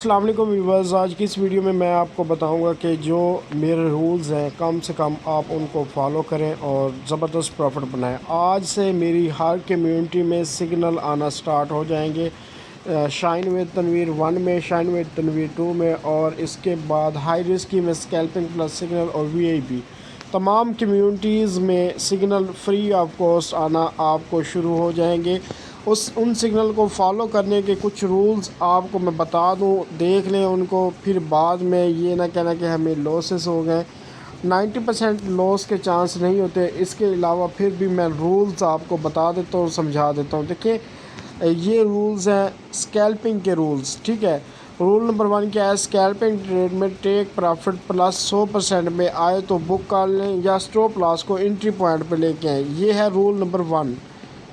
अस्सलाम वालेकुम व्यूअर्स। आज की इस वीडियो में मैं आपको बताऊंगा कि जो मेरे रूल्स हैं कम से कम आप उनको फॉलो करें और ज़बरदस्त प्रॉफिट बनाएं। आज से मेरी हर कम्युनिटी में सिग्नल आना स्टार्ट हो जाएंगे, शाइन विद तनवीर 1 में, शाइन विद तनवीर 2 में, और इसके बाद हाई रिस्क में स्कैल्पिंग प्लस सिग्नल और वीआईपी तमाम कम्युनिटीज़ में सिग्नल फ्री ऑफ कॉस्ट आना आपको शुरू हो जाएंगे। उन सिग्नल को फॉलो करने के कुछ रूल्स आपको मैं बता दूं, देख लें उनको, फिर बाद में ये ना कहना कि हमें लॉसेस हो गए। 90% लॉस के चांस नहीं होते। इसके अलावा फिर भी मैं रूल्स आपको बता देता हूँ, समझा देता हूँ। देखिए, ये रूल्स हैं स्कैल्पिंग के रूल्स, ठीक है। रूल नंबर 1 क्या है? स्कैल्पिंग ट्रेड में टेक प्रॉफिट प्लस 100% में आए तो बुक कर लें या स्टॉप लॉस को एंट्री पॉइंट पे लेके आएँ। ये है रूल नंबर 1,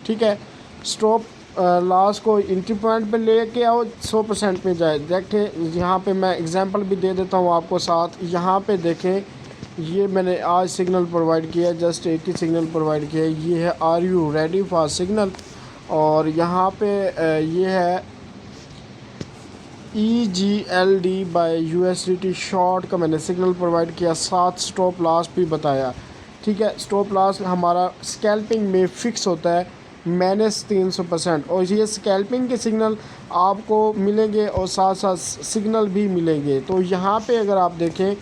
ठीक है। स्टॉप लॉस को एंट्री पॉइंट पे लेके आओ, 100% पे जाए। देखें, यहाँ पे मैं एग्जांपल भी दे देता हूँ आपको साथ। यहाँ पे देखें, ये मैंने आज सिग्नल प्रोवाइड किया है, जस्ट एक ही सिग्नल प्रोवाइड किया है। ये है are you ready for signal, और यहाँ पे ये है EGLD बाय USDT शॉर्ट का मैंने सिग्नल प्रोवाइड किया, साथ स्टॉप लॉस भी बताया, ठीक है। स्टॉप लॉस हमारा स्कैल्पिंग में फ़िक्स होता है -300%, और ये स्कैल्पिंग के सिग्नल आपको मिलेंगे और साथ साथ सिग्नल भी मिलेंगे। तो यहाँ पे अगर आप देखें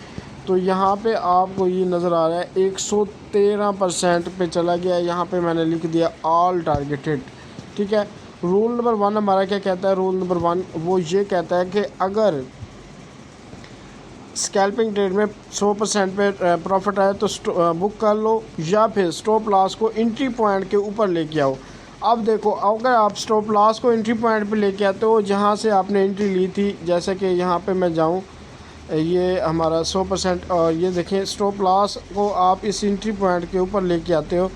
तो यहाँ पे आपको ये नज़र आ रहा है 113% पे चला गया। यहाँ पे मैंने लिख दिया ऑल टारगेटेड, ठीक है। रूल नंबर 1 हमारा क्या कहता है? रूल नंबर 1 वो ये कहता है कि अगर स्कैल्पिंग ट्रेड में 100% पे प्रॉफिट आए तो बुक कर लो, या फिर स्टॉप लॉस को एंट्री पॉइंट के ऊपर लेके आओ। अब देखो, अगर आप स्टॉप लॉस को एंट्री पॉइंट पे लेके आते हो जहाँ से आपने एंट्री ली थी, जैसे कि यहाँ पे मैं जाऊँ, ये हमारा 100%, और ये देखें स्टॉप लॉस को आप इस एंट्री पॉइंट के ऊपर लेके आते हो।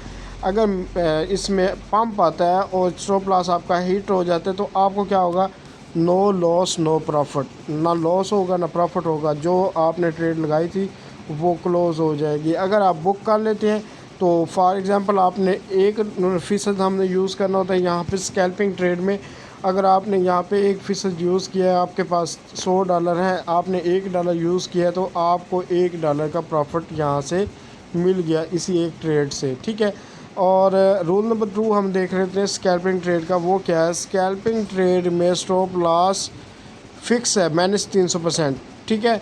अगर इसमें पंप आता है और स्टॉप लॉस आपका हिट हो जाता है तो आपको क्या होगा? नो लॉस नो प्रॉफिट, ना लॉस होगा ना प्रॉफिट होगा। जो आपने ट्रेड लगाई थी वो क्लोज़ हो जाएगी। अगर आप बुक कर लेते हैं तो फॉर एग्ज़ाम्पल आपने 1% हमने यूज़ करना होता है यहाँ पे स्कैल्पिंग ट्रेड में। अगर आपने यहाँ पे 1% यूज़ किया है, आपके पास $100 है, आपने $1 यूज़ किया है, तो आपको $1 का प्रॉफिट यहाँ से मिल गया इसी एक ट्रेड से, ठीक है। और रूल नंबर 2 हम देख लेते हैं स्कैल्पिंग ट्रेड का। वो क्या है? स्कैल्पिंग ट्रेड में स्टॉप लॉस फिक्स है -300%, ठीक है।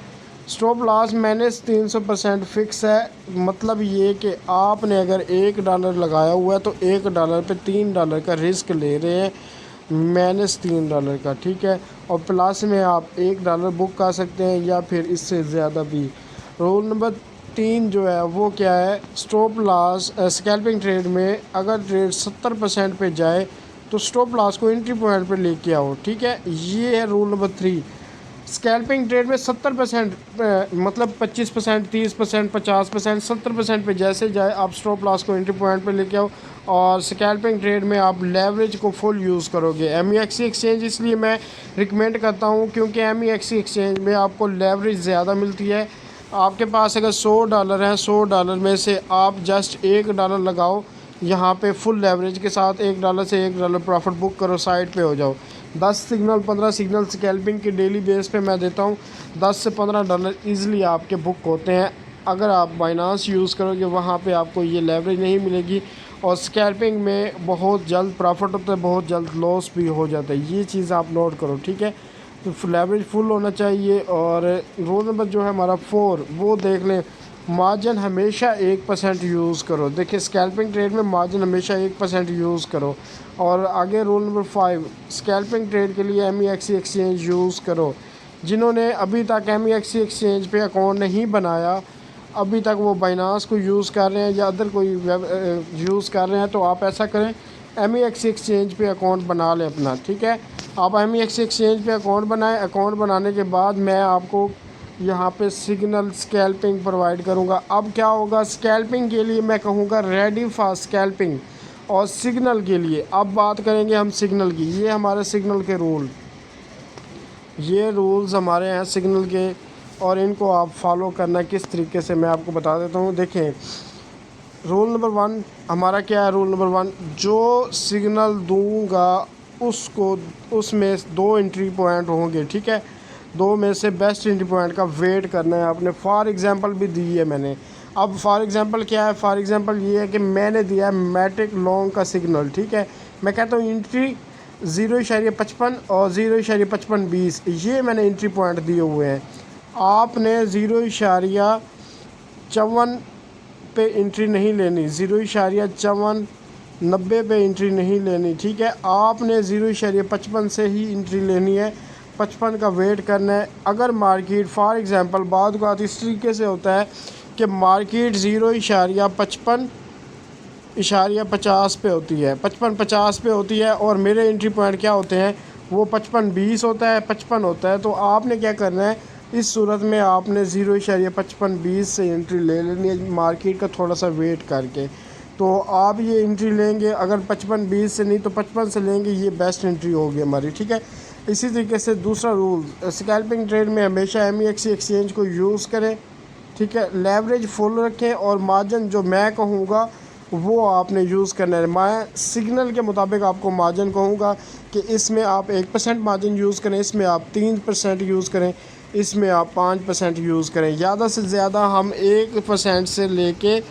स्टॉप लॉस -300% फिक्स है। मतलब ये कि आपने अगर $1 लगाया हुआ है तो $1 पे $3 का रिस्क ले रहे हैं, -$3 का, ठीक है। और प्लस में आप $1 बुक कर सकते हैं या फिर इससे ज़्यादा भी। रूल नंबर 3 जो है वो क्या है? स्टॉप लॉस स्कैल्पिंग ट्रेड में अगर ट्रेड 70% पे जाए तो स्टॉप लॉस को एंट्री पॉइंट पे लेके आओ, ठीक है। ये है रूल नंबर 3। स्कैल्पिंग ट्रेड में 70% मतलब 25%, 30%, 50%, 70% पे जैसे जाए आप स्टॉप लॉस को एंट्री पॉइंट पे लेके आओ। और स्कैल्पिंग ट्रेड में आप लेवरेज को फुल यूज़ करोगे। MEXC एक्सचेंज इसलिए मैं रिकमेंड करता हूँ क्योंकि MEXC एक्सचेंज में आपको लेवरेज ज़्यादा मिलती है। आपके पास अगर $100 है, $100 में से आप जस्ट $1 लगाओ यहाँ पे फुल लेवरेज के साथ, $1 से $1 प्रॉफिट बुक करो, साइड पे हो जाओ। 10 सिग्नल 15 सिग्नल स्कैल्पिंग के डेली बेस पे मैं देता हूँ, $10 से $15 ईज़िली आपके बुक होते हैं। अगर आप बाइनांस यूज़ करोगे वहाँ पे आपको ये लेवरेज नहीं मिलेगी, और स्कैल्पिंग में बहुत जल्द प्रॉफिट होता है, बहुत जल्द लॉस भी हो जाता है। ये चीज़ आप नोट करो, ठीक है। तो लेवरेज फुल होना चाहिए। और रोल नंबर जो है हमारा 4 वो देख लें, मार्जिन हमेशा 1% यूज़ करो। देखिए, स्कैल्पिंग ट्रेड में मार्जिन हमेशा 1% यूज़ करो। और आगे रूल नंबर 5, स्कैल्पिंग ट्रेड के लिए MEXC एक्सचेंज यूज़ करो। जिन्होंने अभी तक MEXC एक्सचेंज पे अकाउंट नहीं बनाया, अभी तक वो बाइनांस को यूज़ कर रहे हैं या अदर कोई यूज़ कर रहे हैं, तो आप ऐसा करें, MEXC एक्सचेंज पे अकाउंट बना लें अपना, ठीक है। आप MEXC एक्सचेंज पे अकाउंट बनाएं। अकाउंट बनाने के बाद मैं आपको यहाँ पे सिग्नल स्कैल्पिंग प्रोवाइड करूँगा। अब क्या होगा? स्कैल्पिंग के लिए मैं कहूँगा रेडी फॉर स्कैल्पिंग, और सिग्नल के लिए अब बात करेंगे हम सिग्नल की। ये हमारे सिग्नल के रूल, ये रूल्स हमारे हैं सिग्नल के, और इनको आप फॉलो करना किस तरीके से मैं आपको बता देता हूँ। देखें, रूल नंबर 1 हमारा क्या है? रूल नंबर 1, जो सिग्नल दूंगा उसको उसमें 2 एंट्री पॉइंट होंगे, ठीक है। दो में से बेस्ट एंट्री पॉइंट का वेट करना है आपने। फॉर एग्ज़ाम्पल भी दी है मैंने। अब फॉर एग्ज़ाम्पल क्या है, फॉर एग्ज़ाम्पल ये है कि मैंने दिया है मैट्रिक लॉन्ग का सिग्नल, ठीक है। मैं कहता हूँ एंट्री 0.55 और 0.5520, ये मैंने एंट्री पॉइंट दिए हुए हैं। आपने 0.54 पे एंट्री नहीं लेनी, 0.5490 पे एंट्री नहीं लेनी, ठीक है। आपने 0.55 से ही एंट्री लेनी है, 55 का वेट करना है। अगर मार्केट फॉर एग्ज़ाम्पल बाद का इस तरीके से होता है कि मार्केट 0.50 पे होती है, 55-50 पे होती है, और मेरे एंट्री पॉइंट क्या होते हैं, वो 55-20 होता है, 55 होता है। तो आपने क्या करना है, इस सूरत में आपने 0.5520 से एंट्री ले लेनी है मार्केट का थोड़ा सा वेट करके। तो आप ये एंट्री लेंगे, अगर 55-20 से नहीं तो 55 से लेंगे, ये बेस्ट एंट्री होगी हमारी, ठीक है। इसी तरीके से दूसरा रूल, स्कैल्पिंग ट्रेड में हमेशा MEXC एक्सचेंज को यूज़ करें, ठीक है। लेवरेज फुल रखें और मार्जिन जो मैं कहूँगा वो आपने यूज़ करना है। मैं सिग्नल के मुताबिक आपको मार्जिन कहूँगा कि इसमें आप 1% मार्जिन यूज़ करें, इसमें आप 3% यूज़ करें, इसमें आप 5% यूज़ करें। ज़्यादा से ज़्यादा हम 1% से लेके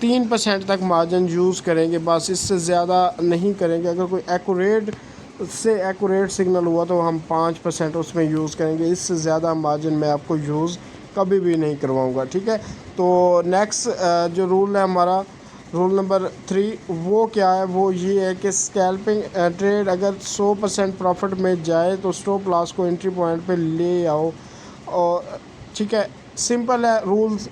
3% तक मार्जिन यूज़ करेंगे, बस इससे ज़्यादा नहीं करेंगे। अगर कोई एक्यूरेट सिग्नल हुआ तो हम 5% उसमें यूज़ करेंगे, इससे ज़्यादा मार्जिन मैं आपको यूज़ कभी भी नहीं करवाऊँगा, ठीक है। तो नेक्स्ट जो रूल है हमारा, रूल नंबर 3, वो क्या है, वो ये है कि स्कैल्पिंग ट्रेड अगर 100% प्रॉफिट में जाए तो स्टॉप लॉस को एंट्री पॉइंट पे ले आओ, और ठीक है, सिंपल है रूल्स।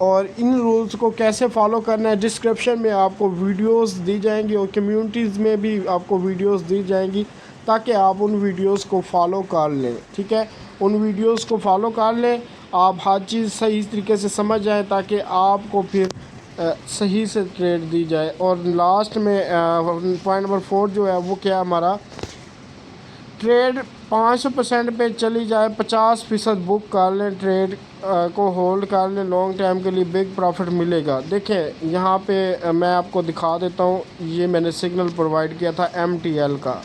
और इन रूल्स को कैसे फॉलो करना है, डिस्क्रिप्शन में आपको वीडियोस दी जाएंगी और कम्युनिटीज़ में भी आपको वीडियोस दी जाएंगी, ताकि आप उन वीडियोस को फॉलो कर लें, ठीक है। उन वीडियोस को फॉलो कर लें, आप हर चीज़ सही तरीके से समझ जाएं, ताकि आपको फिर सही से ट्रेड दी जाए। और लास्ट में पॉइंट नंबर 4 जो है वो क्या हमारा, ट्रेड 500% पे चली जाए, 50% बुक कर लें, ट्रेड को होल्ड कर लें, लॉन्ग टाइम के लिए बिग प्रॉफिट मिलेगा। देखें यहाँ पे मैं आपको दिखा देता हूँ, ये मैंने सिग्नल प्रोवाइड किया था MTL का,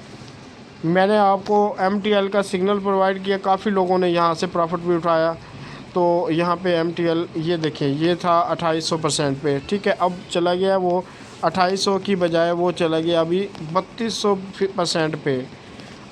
मैंने आपको MTL का सिग्नल प्रोवाइड किया, काफ़ी लोगों ने यहाँ से प्रॉफिट भी उठाया। तो यहाँ पे MTL ये देखें, ये था 2800% पे, ठीक है। अब चला गया वो 2800 की बजाय वो चला गया अभी 3200% पे।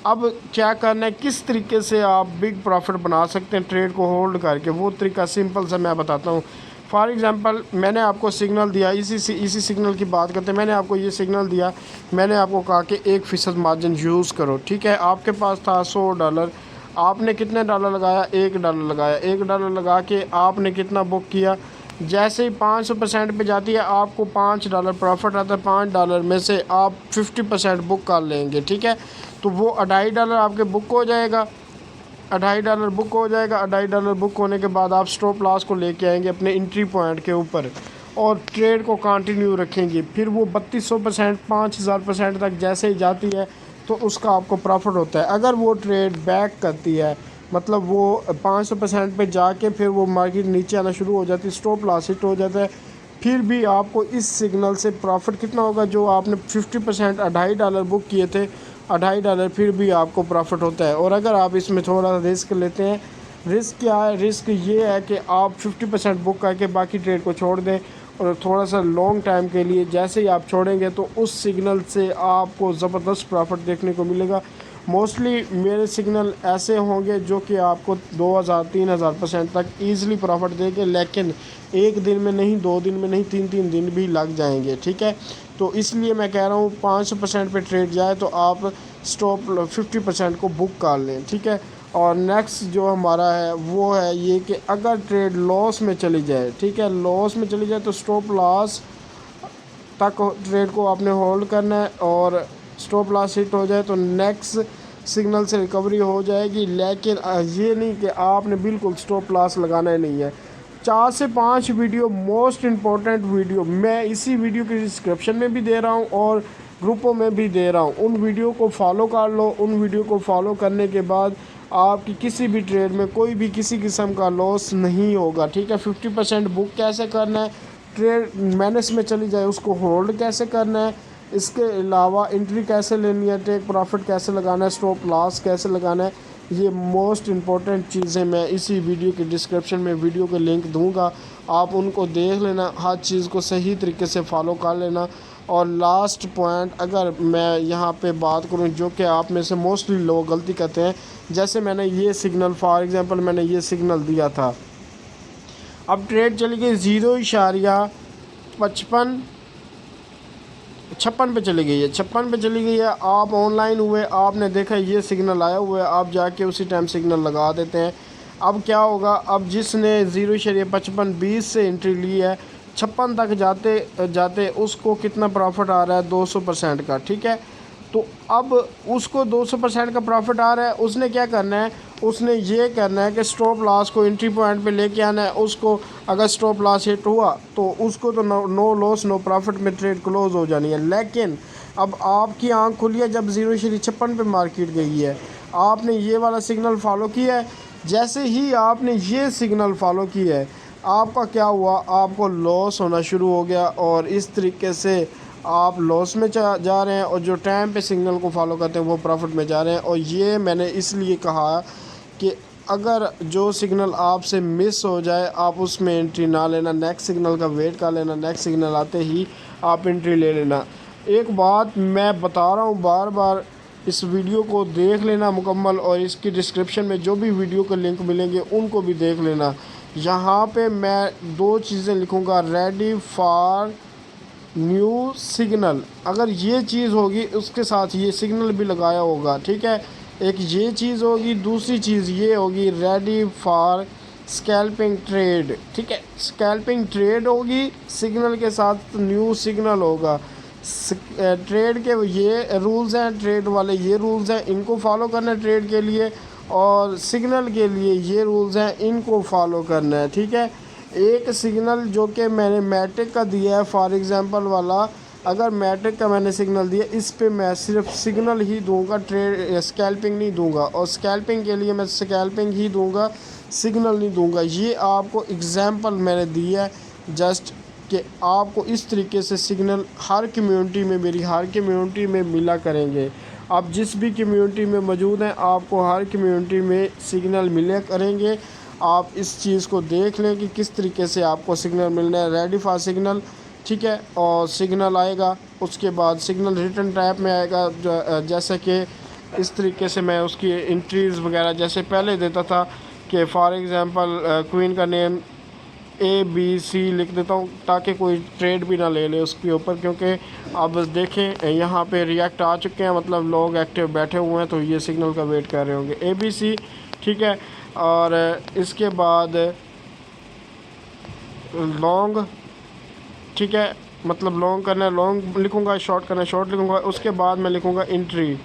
अब क्या करना है, किस तरीके से आप बिग प्रॉफिट बना सकते हैं ट्रेड को होल्ड करके, वो तरीका सिंपल सा मैं बताता हूँ। फॉर एग्ज़ाम्पल मैंने आपको सिग्नल दिया, इसी सिग्नल की बात करते हैं। मैंने आपको ये सिग्नल दिया, मैंने आपको कहा कि 1% मार्जिन यूज़ करो, ठीक है। आपके पास था $100, आपने कितने डॉलर लगाया, $1 लगाया, $1 लगा के आपने कितना बुक किया। जैसे ही 500% पे जाती है आपको $5 प्रॉफिट आता है, $5 में से आप 50% बुक कर लेंगे, ठीक है। तो वो $2.5 आपके बुक हो जाएगा, $2.5 बुक हो जाएगा। $2.5 बुक होने के बाद आप स्टॉप लॉस को लेके आएंगे अपने एंट्री पॉइंट के ऊपर और ट्रेड को कंटिन्यू रखेंगे। फिर वो 3200%, 5000% तक जैसे ही जाती है तो उसका आपको प्रॉफिट होता है। अगर वो ट्रेड बैक करती है, मतलब वो 500% पे जाके फिर वो मार्केट नीचे आना शुरू हो जाती है, स्टॉप लॉस हिट हो जाता है, फिर भी आपको इस सिग्नल से प्रॉफिट कितना होगा, जो आपने 50% $2.5 बुक किए थे, $2.5 फिर भी आपको प्रॉफिट होता है। और अगर आप इसमें थोड़ा रिस्क लेते हैं, रिस्क क्या है, रिस्क ये है कि आप 50% बुक करके बाकी ट्रेड को छोड़ दें और थोड़ा सा लॉन्ग टाइम के लिए जैसे ही आप छोड़ेंगे तो उस सिग्नल से आपको ज़बरदस्त प्रॉफिट देखने को मिलेगा। मोस्टली मेरे सिग्नल ऐसे होंगे जो कि आपको 2000-3000% तक ईज़िली प्रॉफिट देंगे, लेकिन एक दिन में नहीं, 2 दिन में नहीं, 3-3 दिन भी लग जाएंगे, ठीक है। तो इसलिए मैं कह रहा हूँ 500% पे ट्रेड जाए तो आप स्टॉप 50% को बुक कर लें, ठीक है। और नेक्स्ट जो हमारा है वो है ये कि अगर ट्रेड लॉस में चली जाए, ठीक है, लॉस में चली जाए तो स्टॉप लॉस तक ट्रेड को आपने होल्ड करना है, और स्टॉप लॉस हिट हो जाए तो नेक्स्ट सिग्नल से रिकवरी हो जाएगी। लेकिन ये नहीं कि आपने बिल्कुल स्टॉप लॉस लगाना ही नहीं है। 4 से 5 वीडियो मोस्ट इम्पॉर्टेंट वीडियो मैं इसी वीडियो के डिस्क्रिप्शन में भी दे रहा हूँ और ग्रुपों में भी दे रहा हूँ। उन वीडियो को फॉलो कर लो। उन वीडियो को फॉलो करने के बाद आपकी किसी भी ट्रेड में कोई भी किसी किस्म का लॉस नहीं होगा, ठीक है। 50% बुक कैसे करना है, ट्रेड माइनस में चली जाए उसको होल्ड कैसे करना है, इसके अलावा एंट्री कैसे लेनी है, टेक प्रॉफिट कैसे लगाना है, स्टॉप लॉस कैसे लगाना है, ये मोस्ट इम्पोर्टेंट चीज़ें मैं इसी वीडियो के डिस्क्रिप्शन में वीडियो के लिंक दूंगा, आप उनको देख लेना, हर चीज़ को सही तरीके से फॉलो कर लेना। और लास्ट पॉइंट अगर मैं यहाँ पे बात करूँ, जो कि आप में से मोस्टली लोग गलती करते हैं, जैसे मैंने ये सिग्नल फॉर एग्ज़ाम्पल मैंने ये सिग्नल दिया था, अब ट्रेड चली गई 0.55 56 पे चली गई है, 56 पे चली गई है। आप ऑनलाइन हुए, आपने देखा ये सिग्नल आया हुआ है, आप जाके उसी टाइम सिग्नल लगा देते हैं। अब क्या होगा, अब जिसने 0.55 से एंट्री ली है, 56 तक जाते जाते उसको कितना प्रॉफिट आ रहा है, 200% का, ठीक है। तो अब उसको 200% का प्रॉफिट आ रहा है, उसने क्या करना है, उसने ये करना है कि स्टॉप लॉस को एंट्री पॉइंट पे लेके आना है। उसको अगर स्टॉप लॉस हिट हुआ तो उसको तो नो लॉस नो प्रॉफिट में ट्रेड क्लोज हो जानी है। लेकिन अब आपकी आंख खुली है जब 0.56 पे मार्केट गई है, आपने ये वाला सिग्नल फॉलो किया है। जैसे ही आपने ये सिग्नल फॉलो किया है, आपका क्या हुआ, आपको लॉस होना शुरू हो गया और इस तरीके से आप लॉस में जा रहे हैं, और जो टाइम पे सिग्नल को फॉलो करते हैं वो प्रॉफिट में जा रहे हैं। और ये मैंने इसलिए कहा कि अगर जो सिग्नल आपसे मिस हो जाए, आप उसमें एंट्री ना लेना, नेक्स्ट सिग्नल का वेट कर लेना, नेक्स्ट सिग्नल आते ही आप एंट्री ले लेना। एक बात मैं बता रहा हूँ बार बार, इस वीडियो को देख लेना मुकम्मल, और इसकी डिस्क्रिप्शन में जो भी वीडियो के लिंक मिलेंगे उनको भी देख लेना। यहाँ पे मैं 2 चीज़ें लिखूँगा, रेडी फॉर न्यू सिग्नल। अगर ये चीज़ होगी उसके साथ ये सिग्नल भी लगाया होगा, ठीक है। एक ये चीज़ होगी, दूसरी चीज़ ये होगी रेडी फॉर स्कैल्पिंग ट्रेड, ठीक है। स्कैल्पिंग ट्रेड होगी, सिग्नल के साथ न्यू सिग्नल होगा। ट्रेड के ये रूल्स हैं, ट्रेड वाले ये रूल्स हैं, इनको फॉलो करना है ट्रेड के लिए, और सिग्नल के लिए ये रूल्स हैं, इनको फॉलो करना है, ठीक है। एक सिग्नल जो कि मैंने मैटिक का दिया है फॉर एग्ज़ाम्पल वाला, अगर मैटिक का मैंने सिग्नल दिया, इस पे मैं सिर्फ सिग्नल ही दूंगा, ट्रेड स्कैल्पिंग नहीं दूंगा, और स्कैल्पिंग के लिए मैं स्कैल्पिंग ही दूंगा, सिग्नल नहीं दूंगा। ये आपको एग्ज़ाम्पल मैंने दिया है जस्ट कि आपको इस तरीके से सिग्नल हर कम्युनिटी में, मेरी हर कम्युनिटी में मिला करेंगे। आप जिस भी कम्युनिटी में मौजूद हैं, आपको हर कम्युनिटी में सिग्नल मिले करेंगे। आप इस चीज़ को देख लें कि किस तरीके से आपको सिग्नल मिलना है, रेडी फॉर सिग्नल, ठीक है। और सिग्नल आएगा, उसके बाद सिग्नल रिटर्न टाइप में आएगा, जैसे कि इस तरीके से मैं उसकी एंट्रीज़ वगैरह जैसे पहले देता था कि फॉर एग्ज़ाम्पल क्वीन का नेम ABC लिख देता हूँ ताकि कोई ट्रेड भी ना ले ले उसके ऊपर, क्योंकि अब देखें यहाँ पे रिएक्ट आ चुके हैं, मतलब लोग एक्टिव बैठे हुए हैं, तो ये सिग्नल का वेट कर रहे होंगे ABC, ठीक है। और इसके बाद लॉन्ग, ठीक है, मतलब लॉन्ग करना है लॉन्ग लिखूँगा, शॉर्ट करना है शॉर्ट लिखूँगा। उसके बाद मैं लिखूँगा एंट्री,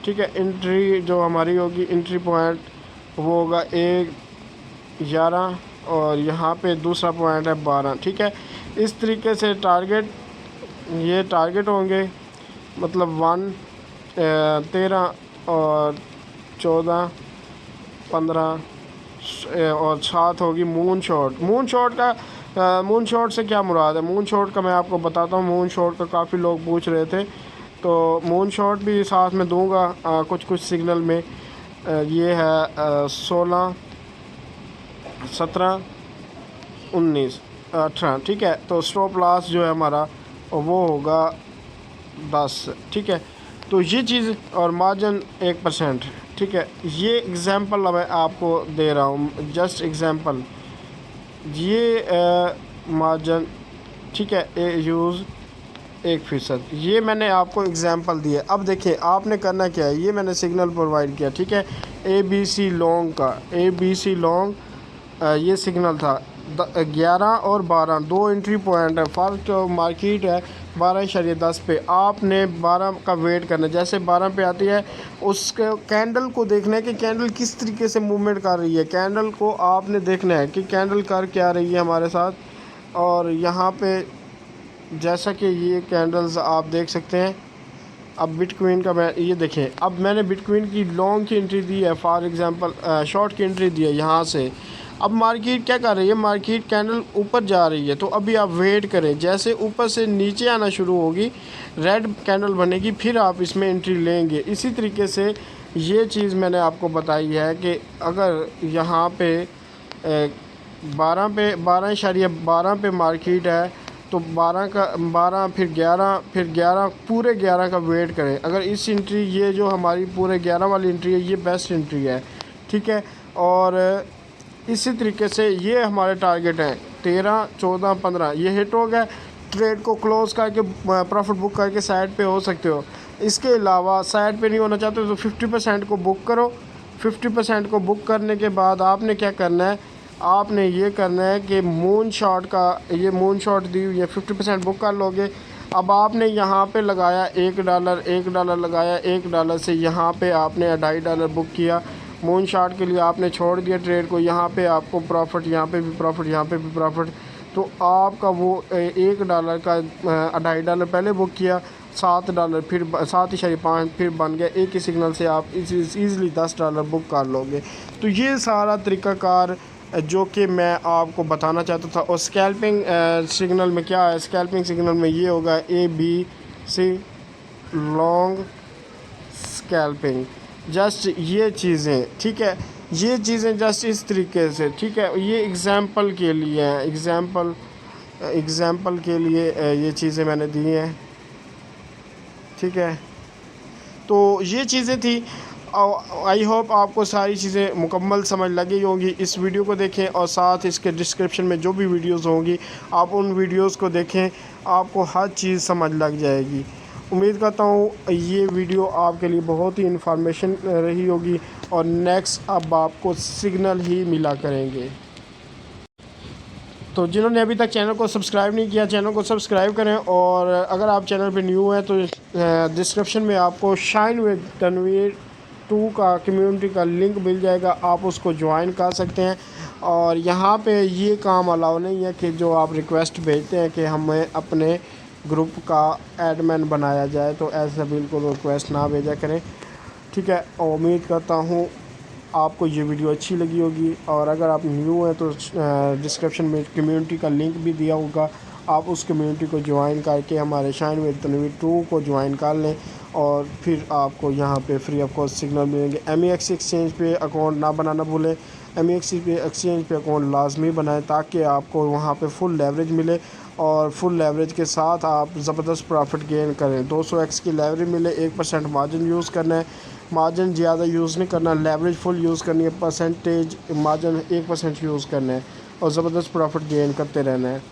ठीक है। एंट्री जो हमारी होगी, एंट्री पॉइंट वो होगा 1.11 और यहाँ पे दूसरा पॉइंट है 12, ठीक है। इस तरीके से टारगेट, ये टारगेट होंगे, मतलब 1 13 और 14 15 और 7 होगी मून शॉट। मून शॉट का मून शॉट से क्या मुराद है, मून शॉट का मैं आपको बताता हूँ। मून शॉट का काफ़ी लोग पूछ रहे थे, तो मून शॉट भी साथ में दूंगा कुछ सिग्नल में। ये है 16 17 19 18, ठीक है। तो स्टॉप लॉस जो है हमारा वो होगा 10, ठीक है। तो ये चीज़, और मार्जिन 1%, ठीक है। ये एग्ज़ाम्पल मैं आपको दे रहा हूँ, जस्ट एग्ज़ाम्पल। ये मार्जिन, ठीक है, यूज़ 1%, ये मैंने आपको एग्ज़ाम्पल दिया। अब देखिए आपने करना क्या है, ये मैंने सिग्नल प्रोवाइड किया, ठीक है। ABC लॉन्ग का, ABC लॉन्ग ये सिग्नल था 11 और 12, 2 एंट्री पॉइंट है। फर्स्ट मार्केट है 12.10 पे, आपने 12 का वेट करना है। जैसे 12 पे आती है, उसके कैंडल को देखना है कि कैंडल किस तरीके से मूवमेंट कर रही है। कैंडल को आपने देखना है कि कैंडल कर क्या रही है हमारे साथ। और यहाँ पे जैसा कि ये कैंडल्स आप देख सकते हैं। अब बिटकॉइन का मैं ये देखें, अब मैंने बिटकॉइन की लॉन्ग की एंट्री दी है, फॉर एग्ज़ाम्पल शॉर्ट की एंट्री दी है यहाँ से। अब मार्केट क्या कर रही है, मार्केट कैंडल ऊपर जा रही है, तो अभी आप वेट करें, जैसे ऊपर से नीचे आना शुरू होगी, रेड कैंडल बनेगी, फिर आप इसमें एंट्री लेंगे। इसी तरीके से ये चीज़ मैंने आपको बताई है कि अगर यहाँ पे 12 पे मार्केट है तो 12 फिर 11 पूरे 11 का वेट करें। अगर इस एंट्री ये जो हमारी पूरे 11 वाली एंट्री है ये बेस्ट एंट्री है, ठीक है। और इसी तरीके से ये हमारे टारगेट हैं 13, 14, 15 ये हिट हो गया। ट्रेड को क्लोज़ करके प्रॉफिट बुक करके साइड पे हो सकते हो। इसके अलावा साइड पे नहीं होना चाहते तो 50% को बुक करो। 50% को बुक करने के बाद आपने क्या करना है, आपने ये करना है कि मून शॉट का ये मून शॉट दी हुई है 50% बुक कर लोगे। अब आपने यहाँ पे लगाया $1 लगाया, $1 से यहाँ पे आपने $2.5 बुक किया। मून शॉट के लिए आपने छोड़ दिया ट्रेड को, यहाँ पे आपको प्रॉफिट, यहाँ पे भी प्रॉफिट, यहाँ पे भी प्रॉफिट। तो आपका वो $1 का $2.5 पहले बुक किया, $7 फिर 7.5 फिर बन गया। एक ही सिग्नल से आप ईज़िली $10 बुक कर लोगे। तो ये सारा तरीक़ाकार जो कि मैं आपको बताना चाहता था। और स्कैल्पिंग सिग्नल में क्या है, स्कैल्पिंग सिग्नल में ये होगा ABC लॉन्ग स्कैल्पिंग, जस्ट ये चीज़ें, ठीक है। ये चीज़ें जस्ट इस तरीके से, ठीक है। ये एग्ज़ाम्पल के लिए है, एग्ज़ाम्पल के लिए ये चीज़ें मैंने दी हैं, ठीक है। तो ये चीज़ें थी। आई होप आपको सारी चीज़ें मुकम्मल समझ लगी होंगी। इस वीडियो को देखें और साथ इसके डिस्क्रिप्शन में जो भी वीडियोस होंगी आप उन वीडियोस को देखें, आपको हर चीज़ समझ लग जाएगी। उम्मीद करता हूँ ये वीडियो आपके लिए बहुत ही इंफॉर्मेशन रही होगी। और नेक्स्ट अब आपको सिग्नल ही मिला करेंगे। तो जिन्होंने अभी तक चैनल को सब्सक्राइब नहीं किया, चैनल को सब्सक्राइब करें। और अगर आप चैनल पे न्यू हैं तो डिस्क्रिप्शन में आपको शाइन विद तनवीर 2 का कम्युनिटी का लिंक मिल जाएगा, आप उसको ज्वाइन कर सकते हैं। और यहाँ पे ये काम अलाउ नहीं है कि जो आप रिक्वेस्ट भेजते हैं कि हमें अपने ग्रुप का एडमिन बनाया जाए, तो ऐसा बिल्कुल रिक्वेस्ट ना भेजा करें, ठीक है। और उम्मीद करता हूँ आपको ये वीडियो अच्छी लगी होगी। और अगर आप न्यू हैं तो डिस्क्रिप्शन में कम्युनिटी का लिंक भी दिया होगा, आप उस कम्युनिटी को ज्वाइन करके हमारे शाइन विद तनवीर 2 को ज्वाइन कर लें। और फिर आपको यहाँ पे फ्री ऑफ कॉस्ट सिग्नल मिलेंगे। MEX एक्सचेंज पे अकाउंट ना बनाना भूलें, MEX पे एक्सचेंज पे अकाउंट लाजमी बनाएं ताकि आपको वहाँ पे फुल लेवरेज मिले। और फुल लेवरेज के साथ आप ज़बरदस्त प्रॉफिट गेन करें। 200x की लेवरेज मिले, 1% मार्जिन यूज़ करना है, मार्जिन ज़्यादा यूज़ नहीं करना, लेवरेज फुल यूज़ करनी है, परसेंटेज मार्जिन 1% यूज़ करना है और ज़बरदस्त प्रॉफिट गेन करते रहना है।